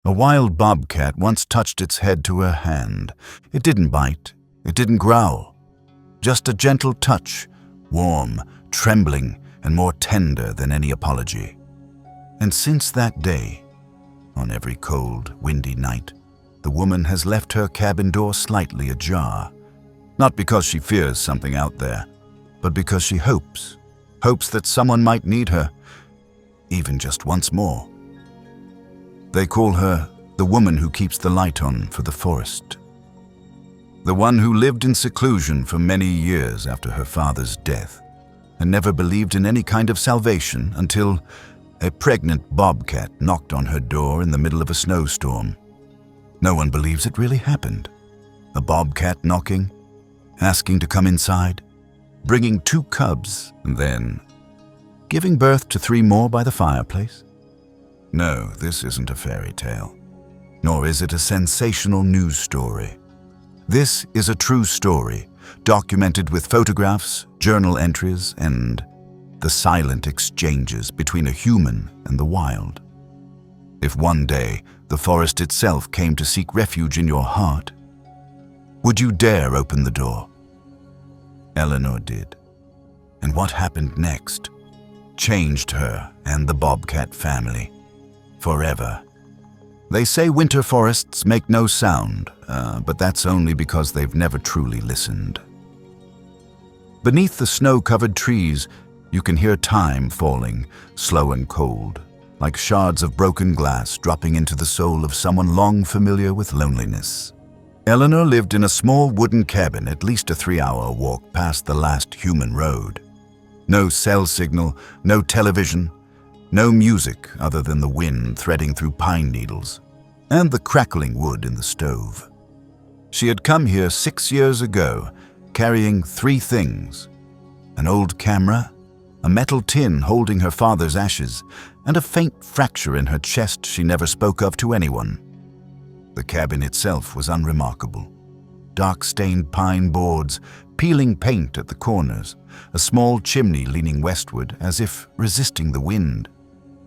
A wild bobcat once touched its head to her hand. It didn't bite, it didn't growl. Just a gentle touch, warm, trembling, and more tender than any apology. And since that day, on every cold, windy night, the woman has left her cabin door slightly ajar. Not because she fears something out there, but because she hopes that someone might need her, even just once more. They call her the woman who keeps the light on for the forest. The one who lived in seclusion for many years after her father's death and never believed in any kind of salvation until a pregnant bobcat knocked on her door in the middle of a snowstorm. No one believes it really happened. A bobcat knocking, asking to come inside, bringing 2 cubs, and then giving birth to 3 more by the fireplace. No, this isn't a fairy tale, nor is it a sensational news story. This is a true story, documented with photographs, journal entries, and the silent exchanges between a human and the wild. If one day the forest itself came to seek refuge in your heart, would you dare open the door? Eleanor did. And what happened next changed her and the bobcat family forever. They say winter forests make no sound, but that's only because they've never truly listened. Beneath the snow-covered trees, you can hear time falling, slow and cold, like shards of broken glass dropping into the soul of someone long familiar with loneliness. Eleanor lived in a small wooden cabin at least a 3-hour walk past the last human road. No cell signal, no television, no music other than the wind threading through pine needles and the crackling wood in the stove. She had come here 6 years ago, carrying 3 things: an old camera, a metal tin holding her father's ashes, and a faint fracture in her chest she never spoke of to anyone. The cabin itself was unremarkable. Dark-stained pine boards, peeling paint at the corners, a small chimney leaning westward as if resisting the wind.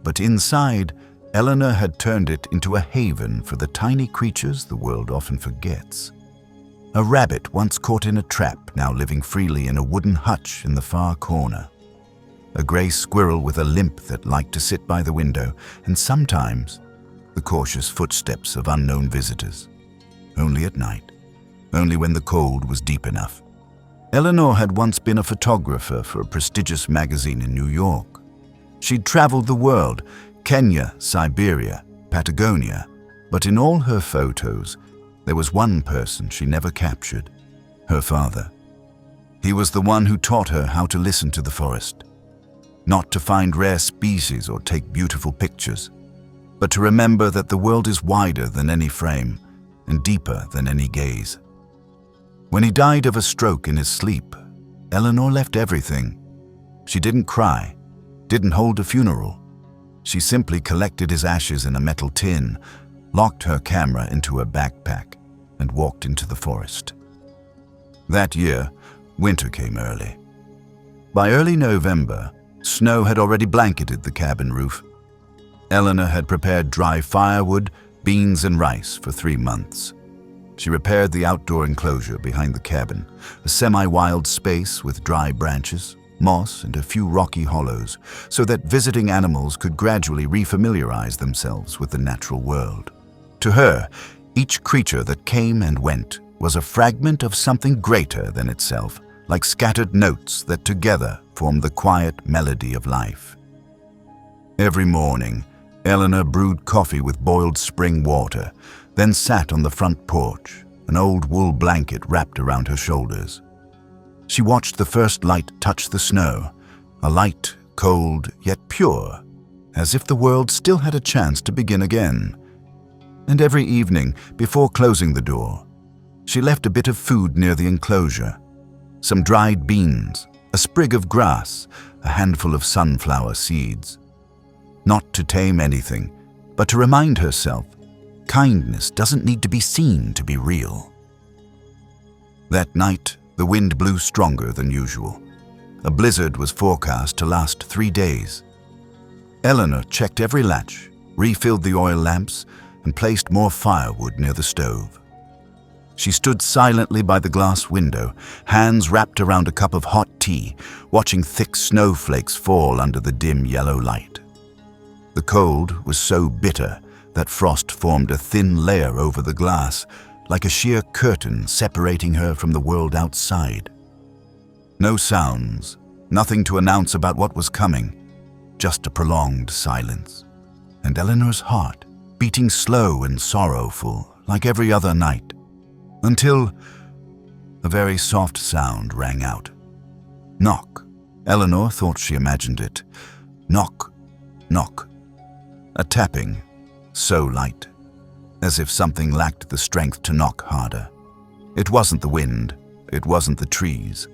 But inside, Eleanor had turned it into a haven for the tiny creatures the world often forgets. A rabbit once caught in a trap, now living freely in a wooden hutch in the far corner. A gray squirrel with a limp that liked to sit by the window, and sometimes the cautious footsteps of unknown visitors. Only at night, only when the cold was deep enough. Eleanor had once been a photographer for a prestigious magazine in New York. She'd traveled the world, Kenya, Siberia, Patagonia, but in all her photos, there was one person she never captured: her father. He was the one who taught her how to listen to the forest, not to find rare species or take beautiful pictures, but to remember that the world is wider than any frame and deeper than any gaze. When he died of a stroke in his sleep, Eleanor left everything. She didn't cry, didn't hold a funeral. She simply collected his ashes in a metal tin, locked her camera into her backpack, and walked into the forest. That year, winter came early. By early November, snow had already blanketed the cabin roof. Eleanor had prepared dry firewood, beans, and rice for 3 months. She repaired the outdoor enclosure behind the cabin, a semi-wild space with dry branches, moss, and a few rocky hollows, so that visiting animals could gradually refamiliarize themselves with the natural world. To her, each creature that came and went was a fragment of something greater than itself, like scattered notes that together formed the quiet melody of life. Every morning, Eleanor brewed coffee with boiled spring water, then sat on the front porch, an old wool blanket wrapped around her shoulders. She watched the first light touch the snow, a light, cold, yet pure, as if the world still had a chance to begin again. And every evening, before closing the door, she left a bit of food near the enclosure: some dried beans, a sprig of grass, a handful of sunflower seeds. Not to tame anything, but to remind herself, kindness doesn't need to be seen to be real. That night, the wind blew stronger than usual. A blizzard was forecast to last 3 days. Eleanor checked every latch, refilled the oil lamps, and placed more firewood near the stove. She stood silently by the glass window, hands wrapped around a cup of hot tea, watching thick snowflakes fall under the dim yellow light. The cold was so bitter that frost formed a thin layer over the glass, like a sheer curtain separating her from the world outside. No sounds, nothing to announce about what was coming, just a prolonged silence. And Eleanor's heart, beating slow and sorrowful, like every other night, until a very soft sound rang out. Knock. Eleanor thought she imagined it. Knock, knock. A tapping, so light, as if something lacked the strength to knock harder. It wasn't the wind, it wasn't the trees.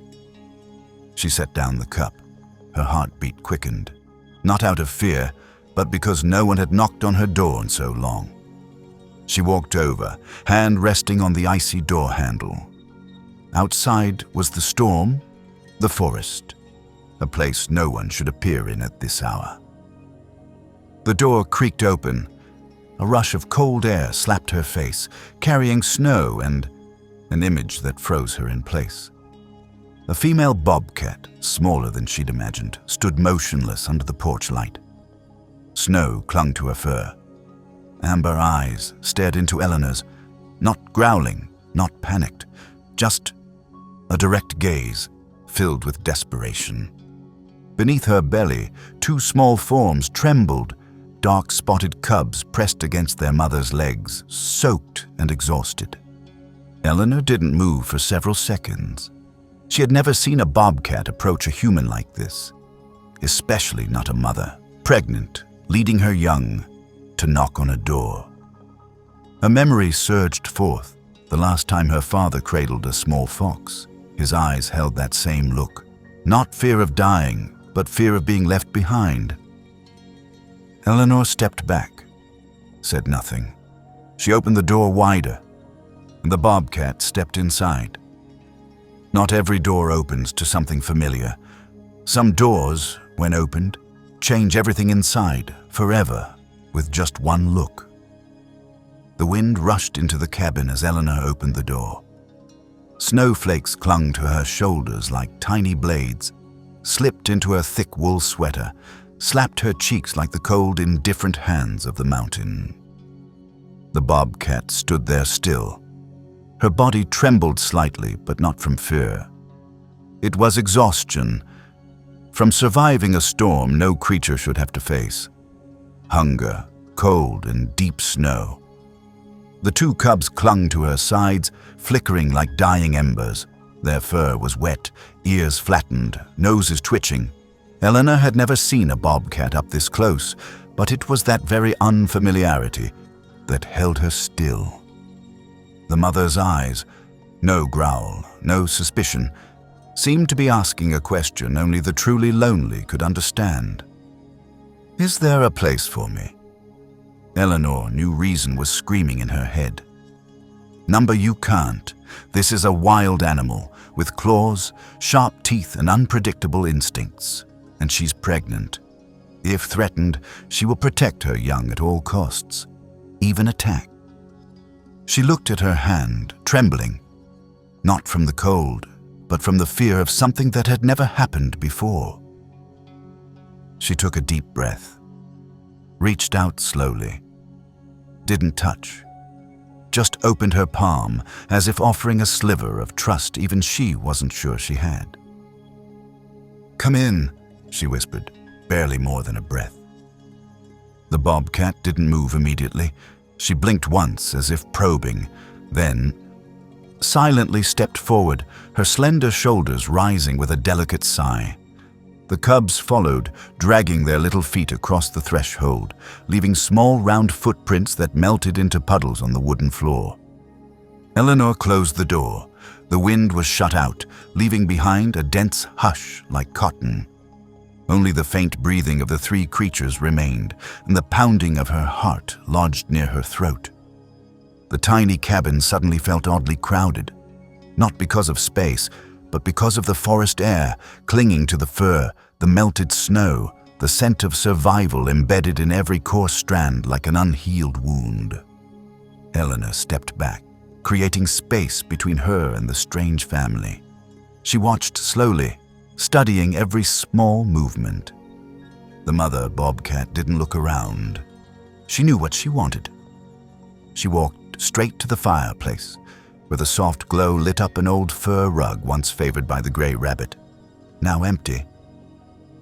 She set down the cup. Her heartbeat quickened, not out of fear, but because no one had knocked on her door in so long. She walked over, hand resting on the icy door handle. Outside was the storm, the forest, a place no one should appear in at this hour. The door creaked open. A rush of cold air slapped her face, carrying snow and an image that froze her in place. A female bobcat, smaller than she'd imagined, stood motionless under the porch light. Snow clung to her fur. Amber eyes stared into Eleanor's, not growling, not panicked, just a direct gaze filled with desperation. Beneath her belly, two small forms trembled, dark spotted cubs pressed against their mother's legs, soaked and exhausted. Eleanor didn't move for several seconds. She had never seen a bobcat approach a human like this, especially not a mother, pregnant, leading her young, to knock on a door. A memory surged forth, the last time her father cradled a small fox. His eyes held that same look, not fear of dying, but fear of being left behind. Eleanor stepped back, said nothing. She opened the door wider, and the bobcat stepped inside. Not every door opens to something familiar. Some doors, when opened, change everything inside, forever, with just one look. The wind rushed into the cabin as Eleanor opened the door. Snowflakes clung to her shoulders like tiny blades, slipped into her thick wool sweater, slapped her cheeks like the cold, indifferent hands of the mountain. The bobcat stood there still. Her body trembled slightly, but not from fear. It was exhaustion, from surviving a storm no creature should have to face. Hunger, cold, and deep snow. The two cubs clung to her sides, flickering like dying embers. Their fur was wet, ears flattened, noses twitching. Eleanor had never seen a bobcat up this close, but it was that very unfamiliarity that held her still. The mother's eyes, no growl, no suspicion, seemed to be asking a question only the truly lonely could understand. Is there a place for me? Eleanor knew reason was screaming in her head. Number, you can't. This is a wild animal with claws, sharp teeth, and unpredictable instincts. And she's pregnant. If threatened, she will protect her young at all costs, even attack. She looked at her hand, trembling, not from the cold, but from the fear of something that had never happened before. She took a deep breath, reached out slowly, didn't touch, just opened her palm as if offering a sliver of trust even she wasn't sure she had. "Come in," she whispered, barely more than a breath. The bobcat didn't move immediately. She blinked once as if probing, then silently stepped forward, her slender shoulders rising with a delicate sigh. The cubs followed, dragging their little feet across the threshold, leaving small round footprints that melted into puddles on the wooden floor. Eleanor closed the door. The wind was shut out, leaving behind a dense hush like cotton. Only the faint breathing of the three creatures remained, and the pounding of her heart lodged near her throat. The tiny cabin suddenly felt oddly crowded, not because of space, but because of the forest air clinging to the fur, the melted snow, the scent of survival embedded in every coarse strand like an unhealed wound. Eleanor stepped back, creating space between her and the strange family. She watched slowly, studying every small movement. The mother Bobcat didn't look around. She knew what she wanted. She walked straight to the fireplace, where the soft glow lit up an old fur rug once favored by the gray rabbit, now empty.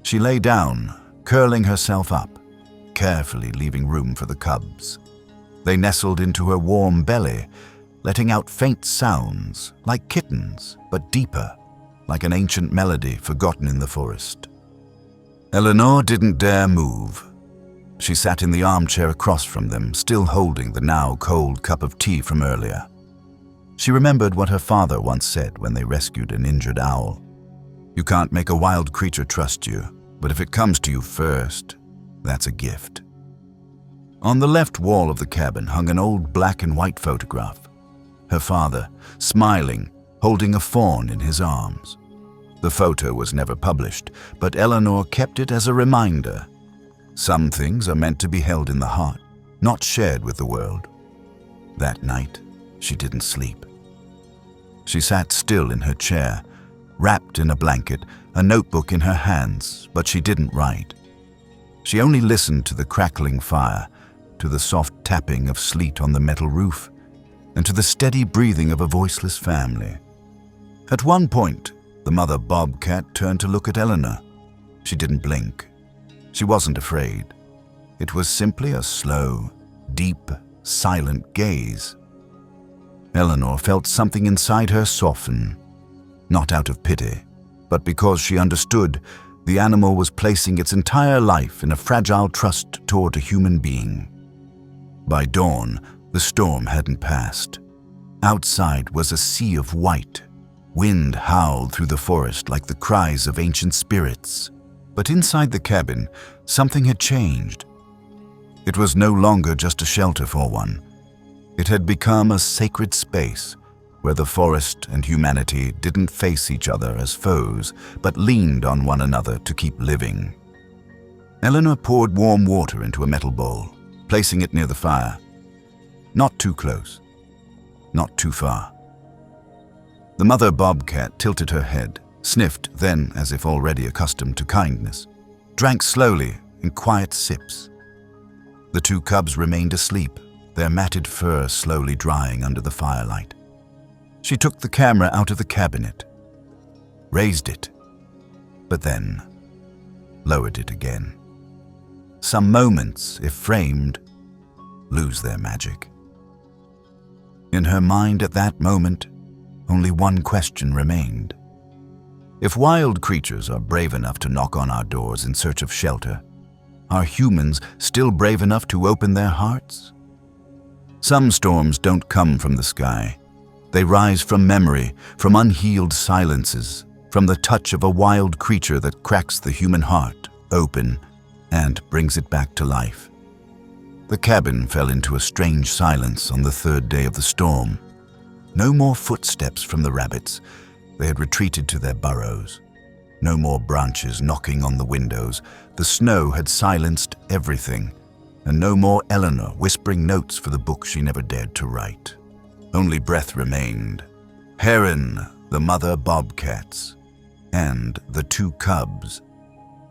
She lay down, curling herself up, carefully leaving room for the cubs. They nestled into her warm belly, letting out faint sounds, like kittens, but deeper, like an ancient melody forgotten in the forest. Eleanor didn't dare move. She sat in the armchair across from them, still holding the now cold cup of tea from earlier. She remembered what her father once said when they rescued an injured owl. You can't make a wild creature trust you, but if it comes to you first, that's a gift. On the left wall of the cabin hung an old black and white photograph. Her father, smiling, holding a fawn in his arms. The photo was never published, but Eleanor kept it as a reminder. Some things are meant to be held in the heart, not shared with the world. That night, she didn't sleep. She sat still in her chair, wrapped in a blanket, a notebook in her hands, but she didn't write. She only listened to the crackling fire, to the soft tapping of sleet on the metal roof, and to the steady breathing of a voiceless family. At one point, the mother Bobcat turned to look at Eleanor. She didn't blink. She wasn't afraid. It was simply a slow, deep, silent gaze. Eleanor felt something inside her soften, not out of pity, but because she understood the animal was placing its entire life in a fragile trust toward a human being. By dawn, the storm hadn't passed. Outside was a sea of white. Wind howled through the forest like the cries of ancient spirits. But inside the cabin, something had changed. It was no longer just a shelter for one. It had become a sacred space where the forest and humanity didn't face each other as foes, but leaned on one another to keep living. Eleanor poured warm water into a metal bowl, placing it near the fire. Not too close, not too far. The mother Bobcat tilted her head, sniffed, then, as if already accustomed to kindness, drank slowly in quiet sips. The two cubs remained asleep, their matted fur slowly drying under the firelight. She took the camera out of the cabinet, raised it, but then lowered it again. Some moments, if framed, lose their magic. In her mind at that moment, only one question remained. If wild creatures are brave enough to knock on our doors in search of shelter, are humans still brave enough to open their hearts? Some storms don't come from the sky. They rise from memory, from unhealed silences, from the touch of a wild creature that cracks the human heart open and brings it back to life. The cabin fell into a strange silence on the third day of the storm. No more footsteps from the rabbits. They had retreated to their burrows. No more branches knocking on the windows. The snow had silenced everything, and no more Eleanor whispering notes for the book she never dared to write. Only breath remained. Heron, the mother bobcats, and the two cubs.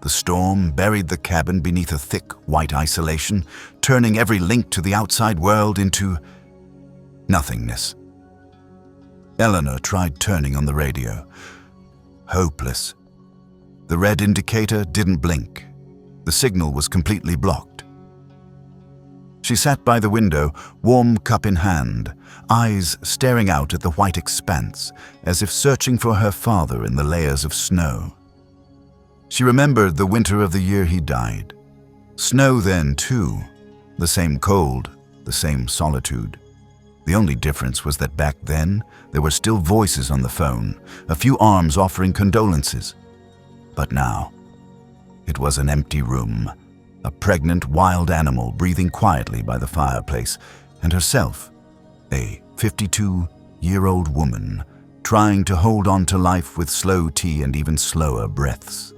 The storm buried the cabin beneath a thick, white isolation, turning every link to the outside world into nothingness. Eleanor tried turning on the radio. Hopeless. The red indicator didn't blink. The signal was completely blocked. She sat by the window, warm cup in hand, eyes staring out at the white expanse, as if searching for her father in the layers of snow. She remembered the winter of the year he died. Snow then, too. The same cold, the same solitude. The only difference was that back then, there were still voices on the phone, a few arms offering condolences. But now, it was an empty room, a pregnant wild animal breathing quietly by the fireplace, and herself, a 52-year-old woman, trying to hold on to life with slow tea and even slower breaths.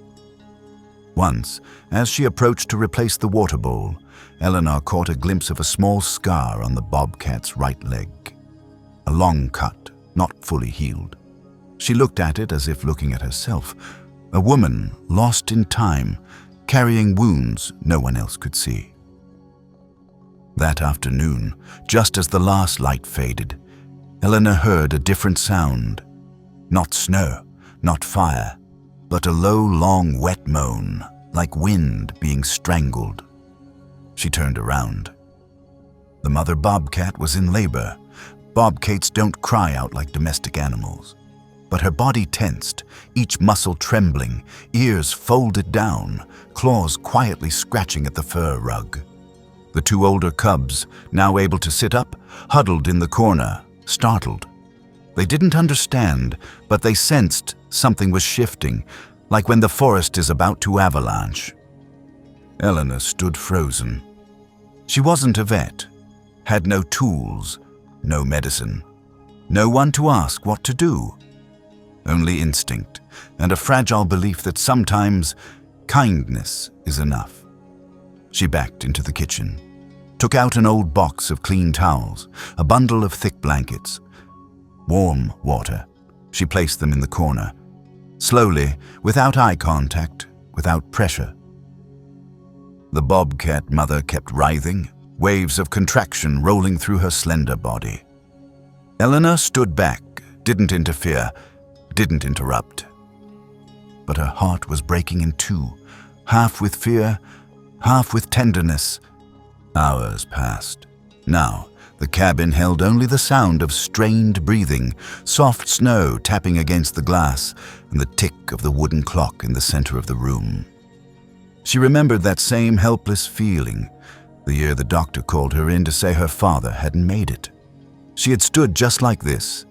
Once, as she approached to replace the water bowl, Eleanor caught a glimpse of a small scar on the bobcat's right leg. A long cut, not fully healed. She looked at it as if looking at herself, a woman lost in time, carrying wounds no one else could see. That afternoon, just as the last light faded, Eleanor heard a different sound. Not snow, not fire, but a low, long, wet moan, like wind being strangled. She turned around. The mother bobcat was in labor. Bobcats don't cry out like domestic animals. But her body tensed, each muscle trembling, ears folded down, claws quietly scratching at the fur rug. The two older cubs, now able to sit up, huddled in the corner, startled. They didn't understand, but they sensed something was shifting, like when the forest is about to avalanche. Eleanor stood frozen. She wasn't a vet, had no tools, no medicine, no one to ask what to do. Only instinct and a fragile belief that sometimes kindness is enough. She backed into the kitchen, took out an old box of clean towels, a bundle of thick blankets, warm water. She placed them in the corner, slowly, without eye contact, without pressure. The bobcat mother kept writhing, waves of contraction rolling through her slender body. Eleanor stood back, didn't interfere, didn't interrupt. But her heart was breaking in two, half with fear, half with tenderness. Hours passed. Now, the cabin held only the sound of strained breathing, soft snow tapping against the glass, and the tick of the wooden clock in the center of the room. She remembered that same helpless feeling, the year the doctor called her in to say her father hadn't made it. She had stood just like this,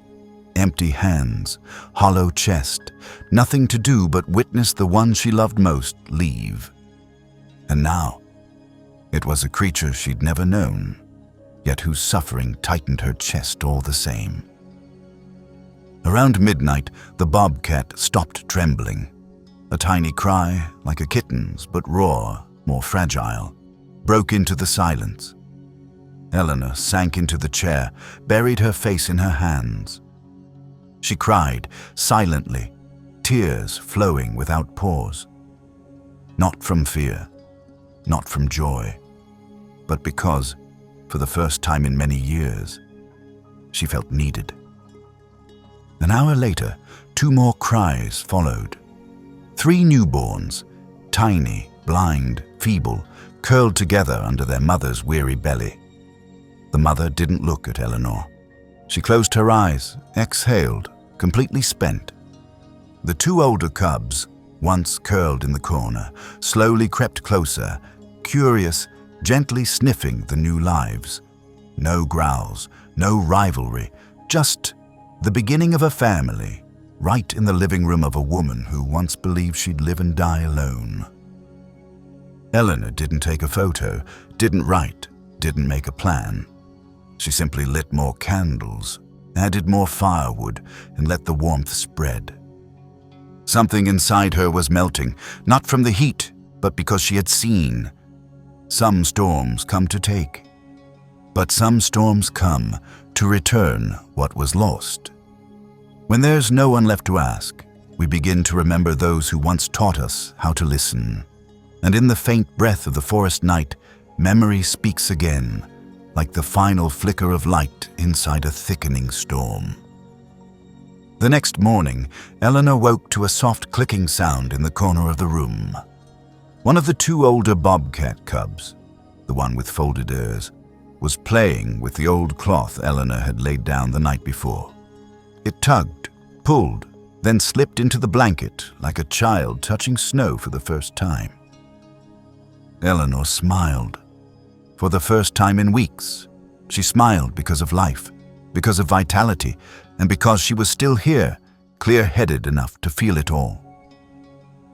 empty hands, hollow chest, nothing to do but witness the one she loved most leave. And now, it was a creature she'd never known, yet whose suffering tightened her chest all the same. Around midnight, the bobcat stopped trembling. A tiny cry, like a kitten's, but raw, more fragile, broke into the silence. Eleanor sank into the chair, buried her face in her hands. She cried, silently, tears flowing without pause. Not from fear, not from joy, but because, for the first time in many years, she felt needed. An hour later, 2 more cries followed. 3 newborns, tiny, blind, feeble, curled together under their mother's weary belly. The mother didn't look at Eleanor. She closed her eyes, exhaled, completely spent. The 2 older cubs, once curled in the corner, slowly crept closer, curious, gently sniffing the new lives. No growls, no rivalry, just the beginning of a family, right in the living room of a woman who once believed she'd live and die alone. Eleanor didn't take a photo, didn't write, didn't make a plan. She simply lit more candles, added more firewood, and let the warmth spread. Something inside her was melting, not from the heat, but because she had seen. Some storms come to take, but some storms come to return what was lost. When there's no one left to ask, we begin to remember those who once taught us how to listen. And in the faint breath of the forest night, memory speaks again, like the final flicker of light inside a thickening storm. The next morning, Eleanor woke to a soft clicking sound in the corner of the room. One of the 2 older bobcat cubs, the one with folded ears, was playing with the old cloth Eleanor had laid down the night before. It tugged, pulled, then slipped into the blanket like a child touching snow for the first time. Eleanor smiled. For the first time in weeks, she smiled because of life, because of vitality, and because she was still here, clear-headed enough to feel it all.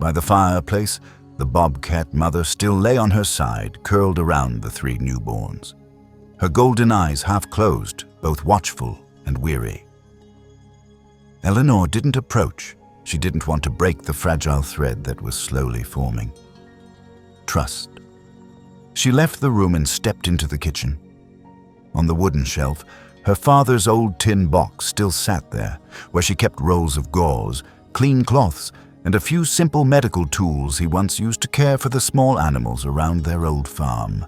By the fireplace, the bobcat mother still lay on her side, curled around the 3 newborns. Her golden eyes half closed, both watchful and weary. Eleanor didn't approach. She didn't want to break the fragile thread that was slowly forming. Trust. She left the room and stepped into the kitchen. On the wooden shelf, her father's old tin box still sat there, where she kept rolls of gauze, clean cloths, and a few simple medical tools he once used to care for the small animals around their old farm.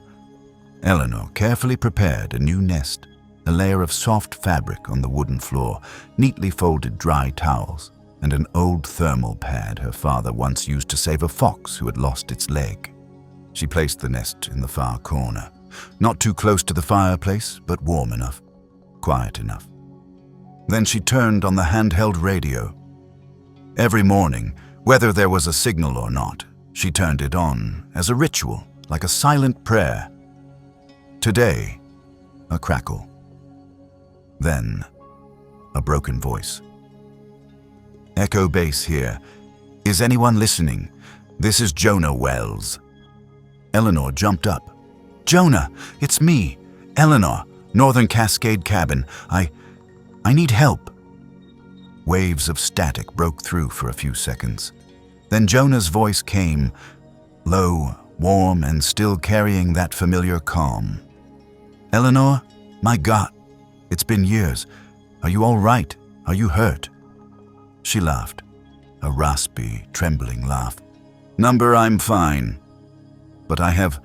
Eleanor carefully prepared a new nest, a layer of soft fabric on the wooden floor, neatly folded dry towels, and an old thermal pad her father once used to save a fox who had lost its leg. She placed the nest in the far corner, not too close to the fireplace, but warm enough, quiet enough. Then she turned on the handheld radio. Every morning, whether there was a signal or not, she turned it on as a ritual, like a silent prayer. Today, a crackle. Then, a broken voice. Echo base here. Is anyone listening? This is Jonah Wells. Eleanor jumped up. Jonah, it's me, Eleanor, Northern Cascade Cabin. I need help. Waves of static broke through for a few seconds. Then Jonah's voice came, low, warm, and still carrying that familiar calm. Eleanor, my God, it's been years. Are you all right? Are you hurt? She laughed, a raspy, trembling laugh. Number, I'm fine. But I have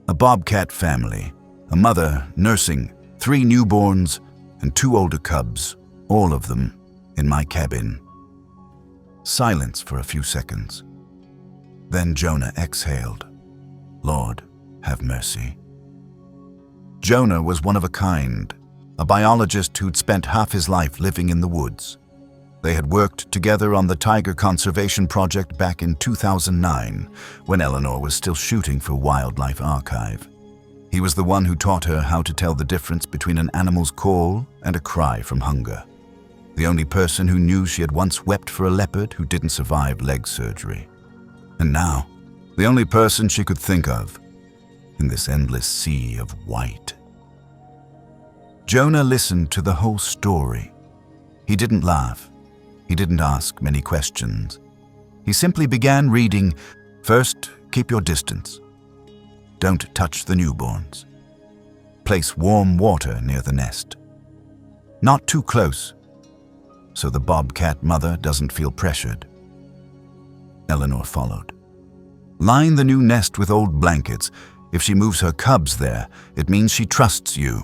a Bobcat family, a mother nursing 3 newborns and 2 older cubs, all of them in my cabin. Silence for a few seconds. Then Jonah exhaled. Lord, have mercy. Jonah was one of a kind, a biologist who'd spent half his life living in the woods. They had worked together on the Tiger Conservation Project back in 2009, when Eleanor was still shooting for Wildlife Archive. He was the one who taught her how to tell the difference between an animal's call and a cry from hunger. The only person who knew she had once wept for a leopard who didn't survive leg surgery. And now, the only person she could think of in this endless sea of white. Jonah listened to the whole story. He didn't laugh. He didn't ask many questions. He simply began reading, first, keep your distance. Don't touch the newborns. Place warm water near the nest. Not too close, so the Bobcat mother doesn't feel pressured. Eleanor followed. Line the new nest with old blankets. If she moves her cubs there, it means she trusts you.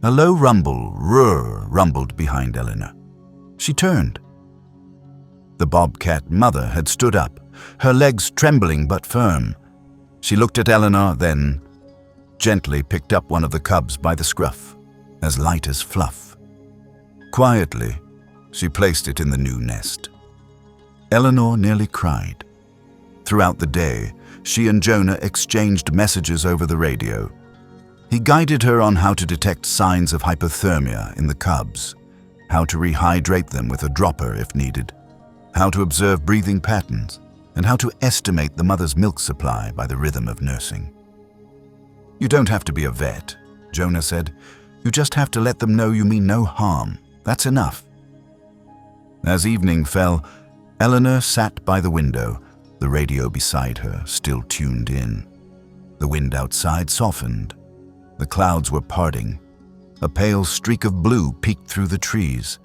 A low rumble, rumbled behind Eleanor. She turned. The Bobcat mother had stood up, her legs trembling but firm. She looked at Eleanor, then gently picked up one of the cubs by the scruff, as light as fluff. Quietly, she placed it in the new nest. Eleanor nearly cried. Throughout the day, she and Jonah exchanged messages over the radio. He guided her on how to detect signs of hypothermia in the cubs, how to rehydrate them with a dropper if needed, how to observe breathing patterns, and how to estimate the mother's milk supply by the rhythm of nursing. You don't have to be a vet, Jonah said. You just have to let them know you mean no harm. That's enough. As evening fell, Eleanor sat by the window, the radio beside her still tuned in. The wind outside softened. The clouds were parting. A pale streak of blue peeked through the trees.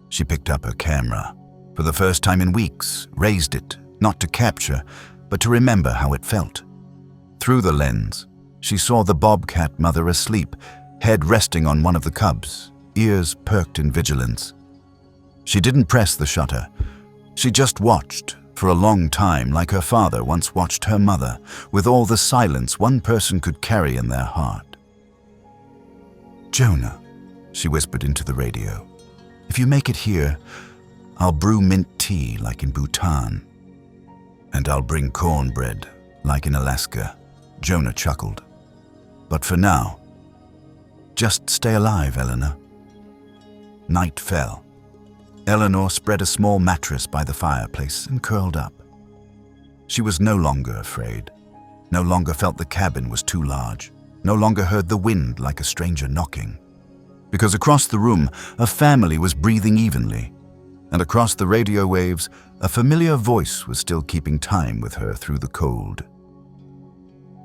She picked up her camera. For the first time in weeks, raised it, not to capture, but to remember how it felt. Through the lens, she saw the Bobcat mother asleep, head resting on one of the cubs, ears perked in vigilance. She didn't press the shutter. She just watched, for a long time, like her father once watched her mother, with all the silence one person could carry in their heart. Jonah, she whispered into the radio, if you make it here, I'll brew mint tea like in Bhutan. And I'll bring cornbread like in Alaska. Jonah chuckled. But for now, just stay alive, Eleanor. Night fell. Eleanor spread a small mattress by the fireplace and curled up. She was no longer afraid, no longer felt the cabin was too large, no longer heard the wind like a stranger knocking. Because across the room, a family was breathing evenly, and across the radio waves, a familiar voice was still keeping time with her through the cold.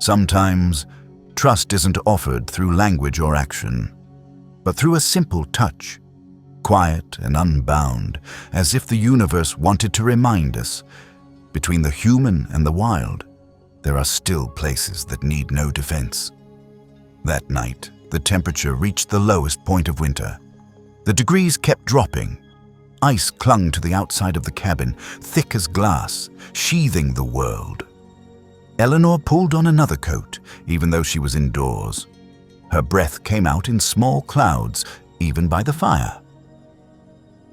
Sometimes, trust isn't offered through language or action, but through a simple touch, quiet and unbound, as if the universe wanted to remind us, between the human and the wild, there are still places that need no defense. That night, the temperature reached the lowest point of winter. The degrees kept dropping. Ice clung to the outside of the cabin, thick as glass, sheathing the world. Eleanor pulled on another coat, even though she was indoors. Her breath came out in small clouds, even by the fire.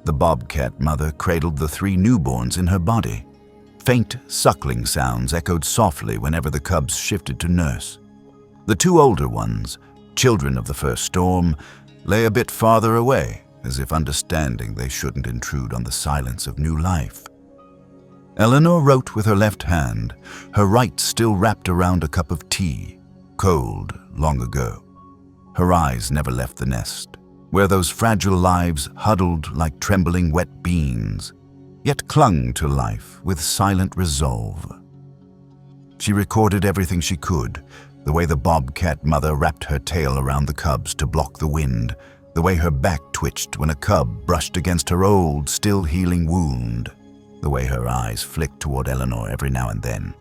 The Bobcat mother cradled the 3 newborns in her body. Faint, suckling sounds echoed softly whenever the cubs shifted to nurse. The 2 older ones, children of the first storm, lay a bit farther away, as if understanding they shouldn't intrude on the silence of new life. Eleanor wrote with her left hand, her right still wrapped around a cup of tea, cold long ago. Her eyes never left the nest, where those fragile lives huddled like trembling wet beans, yet clung to life with silent resolve. She recorded everything she could, the way the Bobcat mother wrapped her tail around the cubs to block the wind, the way her back twitched when a cub brushed against her old, still healing wound, the way her eyes flicked toward Eleanor every now and then.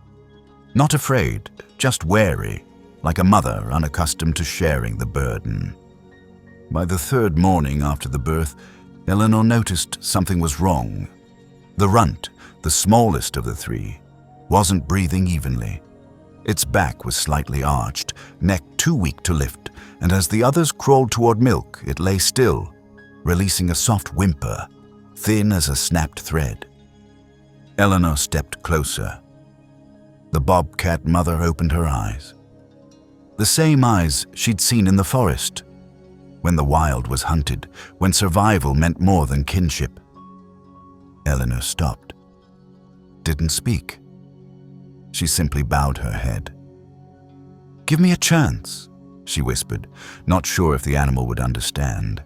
Not afraid, just wary, like a mother unaccustomed to sharing the burden. By the 3rd morning after the birth, Eleanor noticed something was wrong. The runt, the smallest of the 3, wasn't breathing evenly. Its back was slightly arched, neck too weak to lift, and as the others crawled toward milk, it lay still, releasing a soft whimper, thin as a snapped thread. Eleanor stepped closer. The Bobcat mother opened her eyes. The same eyes she'd seen in the forest, when the wild was hunted, when survival meant more than kinship. Eleanor stopped, didn't speak. She simply bowed her head. "Give me a chance," she whispered, not sure if the animal would understand.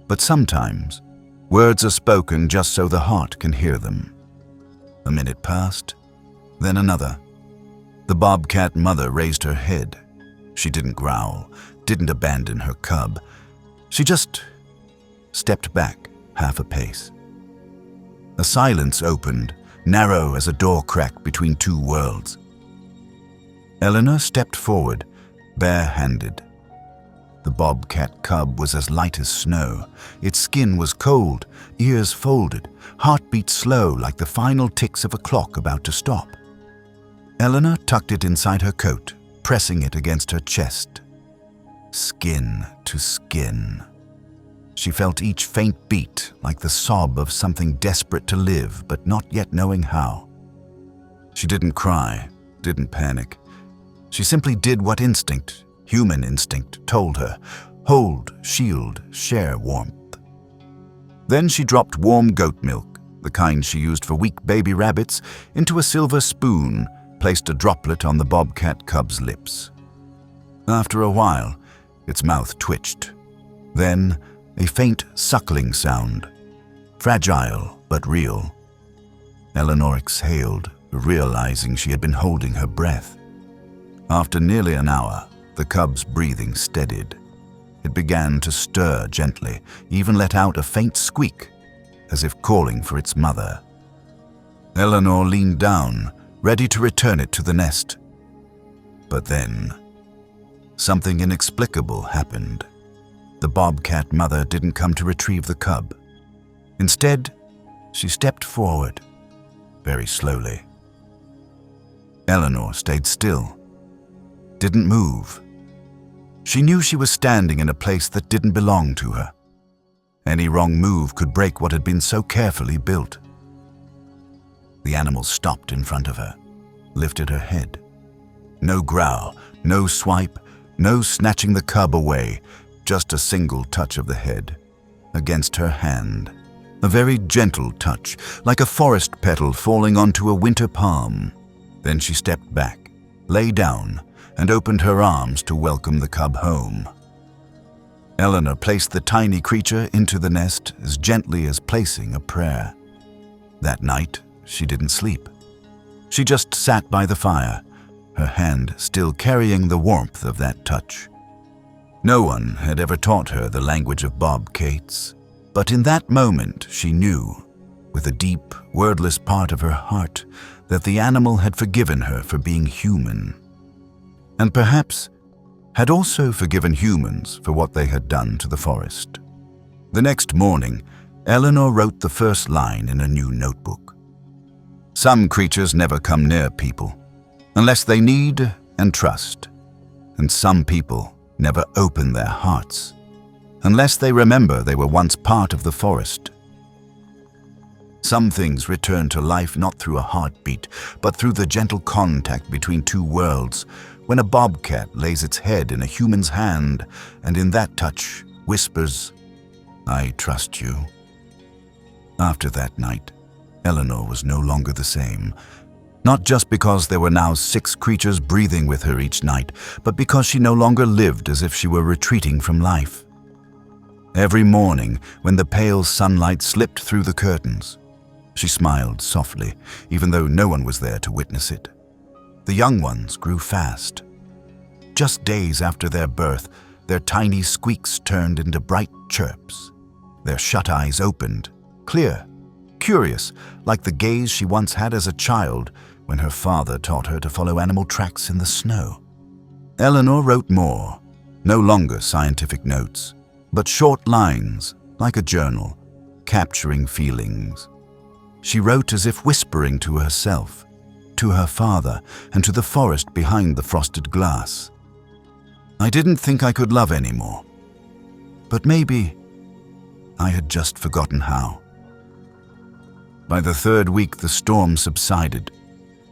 But sometimes, words are spoken just so the heart can hear them. A minute passed, then another. The Bobcat mother raised her head. She didn't growl, didn't abandon her cub. She just stepped back half a pace. A silence opened, narrow as a door crack between 2 worlds. Eleanor stepped forward, bare-handed. The Bobcat cub was as light as snow. Its skin was cold, ears folded, heartbeat slow like the final ticks of a clock about to stop. Eleanor tucked it inside her coat, pressing it against her chest. Skin to skin. She felt each faint beat like the sob of something desperate to live but not yet knowing how. She didn't cry, didn't panic. She simply did what instinct, human instinct, told her. Hold, shield, share warmth. Then she dropped warm goat milk, the kind she used for weak baby rabbits, into a silver spoon, placed a droplet on the Bobcat cub's lips. After a while, its mouth twitched. Then, a faint suckling sound, fragile but real. Eleanor exhaled, realizing she had been holding her breath. After nearly an hour, the cub's breathing steadied. It began to stir gently, even let out a faint squeak, as if calling for its mother. Eleanor leaned down, ready to return it to the nest. But then, something inexplicable happened. The Bobcat mother didn't come to retrieve the cub. Instead, she stepped forward, very slowly. Eleanor stayed still, didn't move. She knew she was standing in a place that didn't belong to her. Any wrong move could break what had been so carefully built. The animal stopped in front of her, lifted her head. No growl, no swipe, no snatching the cub away, just a single touch of the head, against her hand. A very gentle touch, like a forest petal falling onto a winter palm. Then she stepped back, lay down, and opened her arms to welcome the cub home. Eleanor placed the tiny creature into the nest as gently as placing a prayer. That night, she didn't sleep. She just sat by the fire, her hand still carrying the warmth of that touch. No one had ever taught her the language of bobcats, but in that moment she knew, with a deep, wordless part of her heart, that the animal had forgiven her for being human, and perhaps had also forgiven humans for what they had done to the forest. The next morning, Eleanor wrote the first line in a new notebook. Some creatures never come near people, unless they need and trust, and some people never open their hearts, unless they remember they were once part of the forest. Some things return to life not through a heartbeat, but through the gentle contact between two worlds, when a bobcat lays its head in a human's hand and in that touch whispers, "I trust you." After that night, Eleanor was no longer the same, not just because there were now 6 creatures breathing with her each night, but because she no longer lived as if she were retreating from life. Every morning, when the pale sunlight slipped through the curtains, she smiled softly, even though no one was there to witness it. The young ones grew fast. Just days after their birth, their tiny squeaks turned into bright chirps. Their shut eyes opened, clear, curious, like the gaze she once had as a child when her father taught her to follow animal tracks in the snow. Eleanor wrote more, no longer scientific notes, but short lines, like a journal, capturing feelings. She wrote as if whispering to herself, to her father, and to the forest behind the frosted glass. I didn't think I could love anymore, but maybe I had just forgotten how. By the 3rd week, the storm subsided.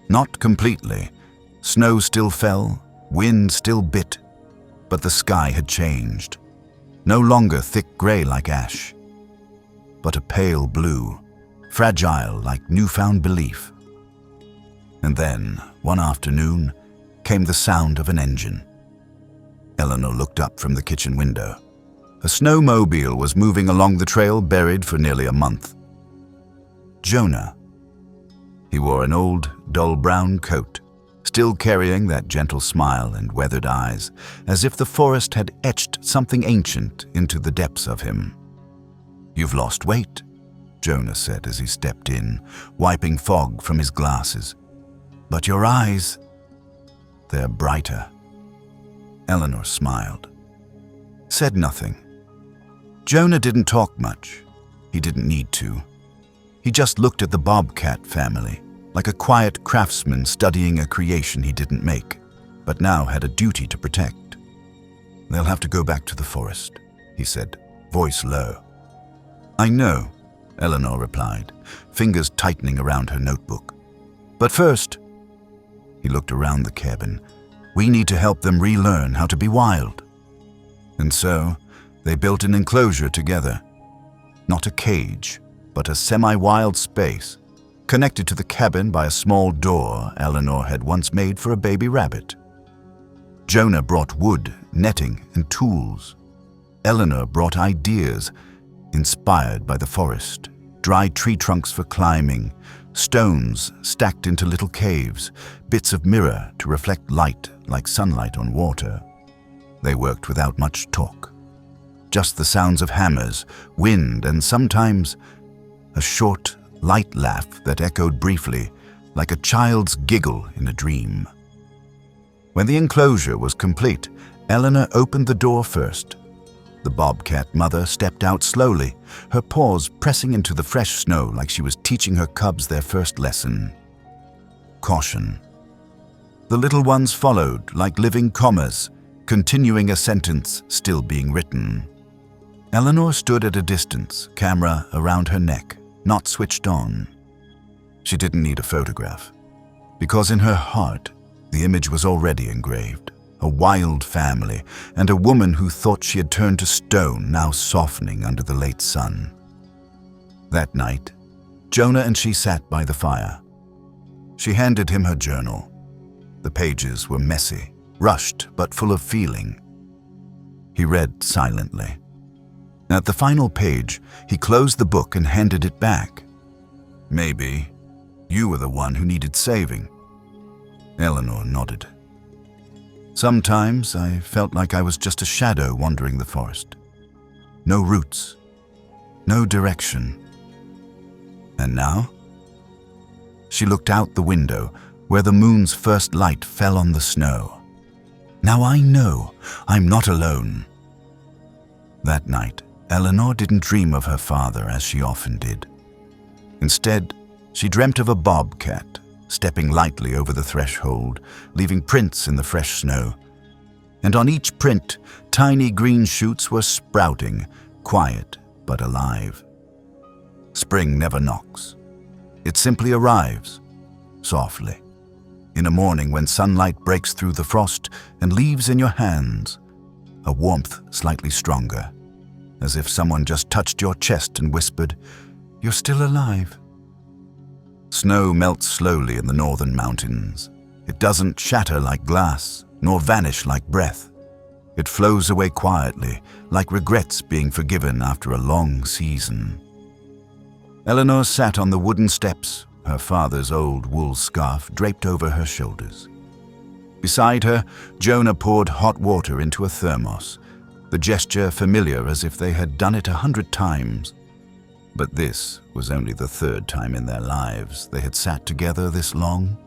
Not completely. Snow still fell, wind still bit, but the sky had changed. No longer thick gray like ash, but a pale blue, fragile like newfound belief. And then, one afternoon, came the sound of an engine. Eleanor looked up from the kitchen window. A snowmobile was moving along the trail buried for nearly a month. Jonah. He wore an old, dull brown coat, still carrying that gentle smile and weathered eyes, as if the forest had etched something ancient into the depths of him. "You've lost weight," Jonah said as he stepped in, wiping fog from his glasses. "But your eyes, they're brighter." Eleanor smiled, said nothing. Jonah didn't talk much. He didn't need to. He just looked at the Bobcat family, like a quiet craftsman studying a creation he didn't make, but now had a duty to protect. "They'll have to go back to the forest," he said, voice low. "I know," Eleanor replied, fingers tightening around her notebook. "But first," he looked around the cabin, "we need to help them relearn how to be wild." And so, they built an enclosure together. Not a cage, but a semi-wild space, connected to the cabin by a small door Eleanor had once made for a baby rabbit. Jonah brought wood, netting, and tools. Eleanor brought ideas, inspired by the forest, dry tree trunks for climbing, stones stacked into little caves, bits of mirror to reflect light like sunlight on water. They worked without much talk. Just the sounds of hammers, wind, and sometimes a short, light laugh that echoed briefly, like a child's giggle in a dream. When the enclosure was complete, Eleanor opened the door first. The bobcat mother stepped out slowly, her paws pressing into the fresh snow like she was teaching her cubs their first lesson. Caution. The little ones followed like living commas, continuing a sentence still being written. Eleanor stood at a distance, camera around her neck, not switched on. She didn't need a photograph, because in her heart, the image was already engraved. A wild family, and a woman who thought she had turned to stone, now softening under the late sun. That night, Jonah and she sat by the fire. She handed him her journal. The pages were messy, rushed, but full of feeling. He read silently. At the final page, he closed the book and handed it back. "Maybe you were the one who needed saving." Eleanor nodded, Sometimes I felt like I was just a shadow wandering the forest. No roots, no direction. And now? She looked out the window where the moon's first light fell on the snow. Now I know I'm not alone. That night, Eleanor didn't dream of her father as she often did. Instead, she dreamt of a bobcat stepping lightly over the threshold, leaving prints in the fresh snow. And on each print, tiny green shoots were sprouting, quiet but alive. Spring never knocks. It simply arrives, softly. In a morning when sunlight breaks through the frost and leaves in your hands a warmth slightly stronger, as if someone just touched your chest and whispered, "You're still alive." Snow melts slowly in the northern mountains. It doesn't shatter like glass, nor vanish like breath. It flows away quietly, like regrets being forgiven after a long season. Eleanor sat on the wooden steps, her father's old wool scarf draped over her shoulders. Beside her, Jonah poured hot water into a thermos, the gesture familiar as if they had done it 100 times. But this was only the 3rd time in their lives they had sat together this long.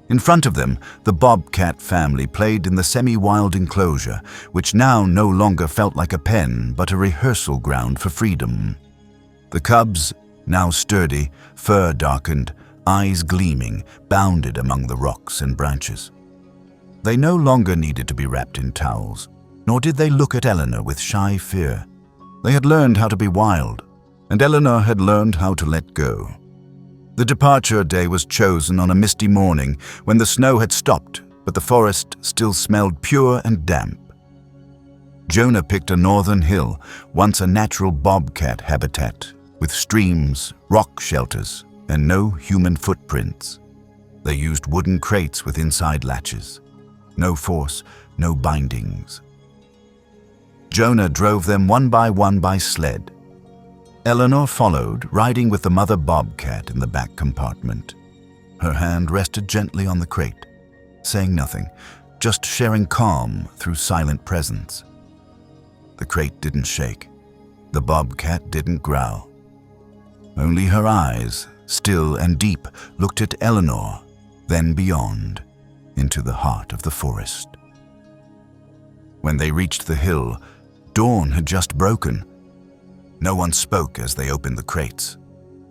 In front of them, the Bobcat family played in the semi-wild enclosure, which now no longer felt like a pen but a rehearsal ground for freedom. The cubs, now sturdy, fur darkened, eyes gleaming, bounded among the rocks and branches. They no longer needed to be wrapped in towels, nor did they look at Eleanor with shy fear. They had learned how to be wild, and Eleanor had learned how to let go. The departure day was chosen on a misty morning when the snow had stopped, but the forest still smelled pure and damp. Jonah picked a northern hill, once a natural bobcat habitat, with streams, rock shelters, and no human footprints. They used wooden crates with inside latches. No force, no bindings. Jonah drove them one by sled. Eleanor followed, riding with the mother bobcat in the back compartment. Her hand rested gently on the crate, saying nothing, just sharing calm through silent presence. The crate didn't shake. The bobcat didn't growl. Only her eyes, still and deep, looked at Eleanor, then beyond, into the heart of the forest. When they reached the hill, dawn had just broken. No one spoke as they opened the crates.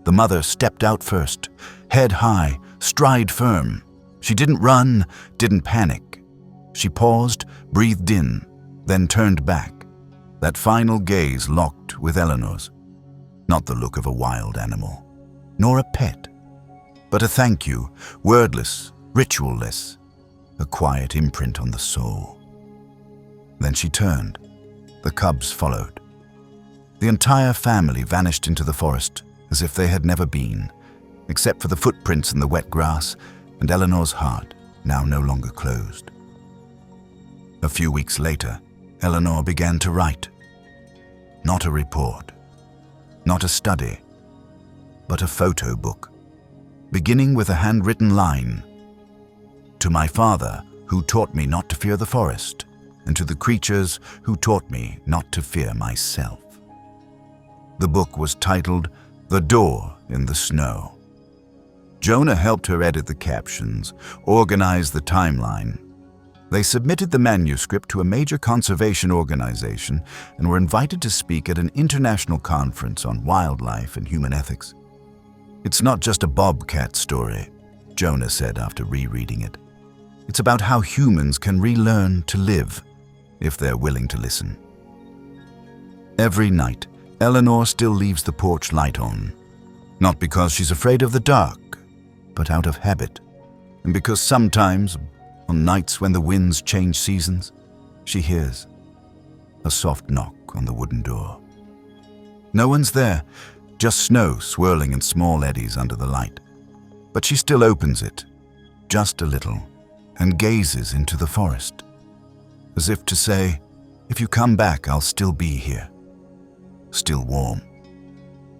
The mother stepped out first, head high, stride firm. She didn't run, didn't panic. She paused, breathed in, then turned back. That final gaze locked with Eleanor's. Not the look of a wild animal, nor a pet, but a thank you, wordless, ritualless, a quiet imprint on the soul. Then she turned. The cubs followed. The entire family vanished into the forest as if they had never been, except for the footprints in the wet grass and Eleanor's heart, now no longer closed. A few weeks later, Eleanor began to write. Not a report, not a study, but a photo book, beginning with a handwritten line. To my father, who taught me not to fear the forest, and to the creatures who taught me not to fear myself. The book was titled The Door in the Snow. Jonah helped her edit the captions, organize the timeline. They submitted the manuscript to a major conservation organization and were invited to speak at an international conference on wildlife and human ethics. It's not just a bobcat story, Jonah said after rereading it. It's about how humans can relearn to live if they're willing to listen. Every night, Eleanor still leaves the porch light on, not because she's afraid of the dark, but out of habit, and because sometimes, on nights when the winds change seasons, she hears a soft knock on the wooden door. No one's there, just snow swirling in small eddies under the light. But she still opens it, just a little, and gazes into the forest, as if to say, if you come back, I'll still be here. Still warm,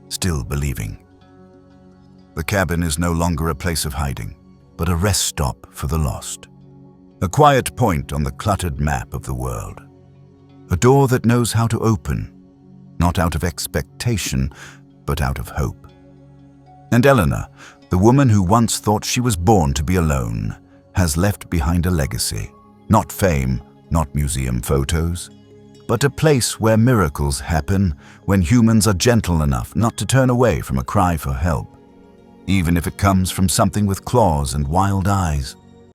still believing. The cabin is no longer a place of hiding, but a rest stop for the lost. a quiet point on the cluttered map of the world. A door that knows how to open, not out of expectation, but out of hope. And Eleanor, the woman who once thought she was born to be alone, has left behind a legacy. Not fame, not museum photos, but a place where miracles happen when humans are gentle enough not to turn away from a cry for help, even if it comes from something with claws and wild eyes.